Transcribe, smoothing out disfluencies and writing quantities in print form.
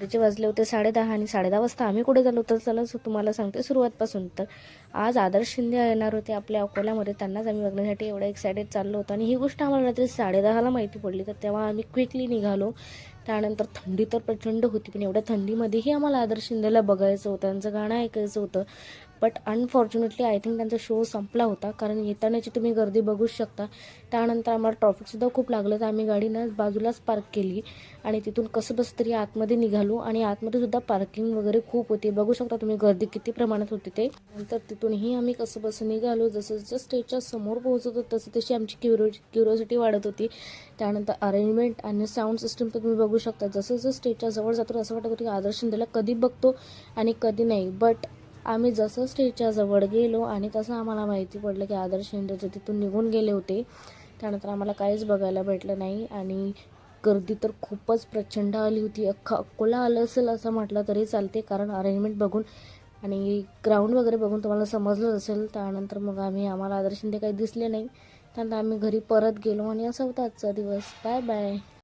त्याचे वाजले होते 10:30 आणि 10:30 वाजता आम्ही कुठे झालो तर चला तुम्हाला सांगते सुरुवातपासून. तर आज आदर्श शिंदे येणार होते आपल्या अकोल्यामध्ये, त्यांनाच आम्ही बघण्यासाठी एवढं एक्सायटेड चाललो होतो. आणि ही गोष्ट आम्हाला रात्री 10:30ला माहिती पडली. तर तेव्हा आम्ही क्विकली निघालो. त्यानंतर थंडी तर प्रचंड होती, पण एवढ्या थंडीमध्येही आम्हाला आदर्श शिंदेला बघायचं होतं, त्यांचं गाणं ऐकायचं होतं. बट अनफॉर्च्युनेटली आय थिंक त्यांचा शो संपला होता, कारण येतानाची तुम्ही गर्दी बघूच शकता. त्यानंतर आम्हाला ट्रॉफिकसुद्धा खूप लागलं, तर आम्ही गाडी ना बाजूलाच पार्क केली आणि तिथून कसं बस तरी आतमध्ये निघालो. आणि आतमध्ये सुद्धा पार्किंग वगैरे खूप होती, बघू शकता तुम्ही गर्दी किती प्रमाणात होती ते. नंतर तिथूनही आम्ही कसं बस निघालो. जसं जसं स्टेजच्या समोर पोहोचत होतो तसं तशी आमची क्युरिओसिटी वाढत होती. त्यानंतर अरेंजमेंट आणि साऊंड सिस्टम तर तुम्ही बघू शकता. जसं जसं स्टेजच्या जवळ जातो असं वाटत होतं की आदर्श शिंदेला कधी बघतो आणि कधी नाही. बट आम्ही जसं स्टेजच्या जवळ गेलो आणि तसं आम्हाला माहिती पडलं की आदर्श शिंदेचे तिथून निघून गेले होते. त्यानंतर आम्हाला काहीच बघायला भेटलं नाही. आणि गर्दी तर खूपच प्रचंड आली होती. अख्खा अकोला आलं असेल असं म्हटलं तरी चालते, कारण अरेंजमेंट बघून आणि ग्राउंड वगैरे बघून तुम्हाला समजलं असेल. त्यानंतर मग आम्हाला आदर्श शिंदे काही दिसले नाही. त्यानंतर आम्ही घरी परत गेलो आणि असा होता आजचा दिवस. Bye bye.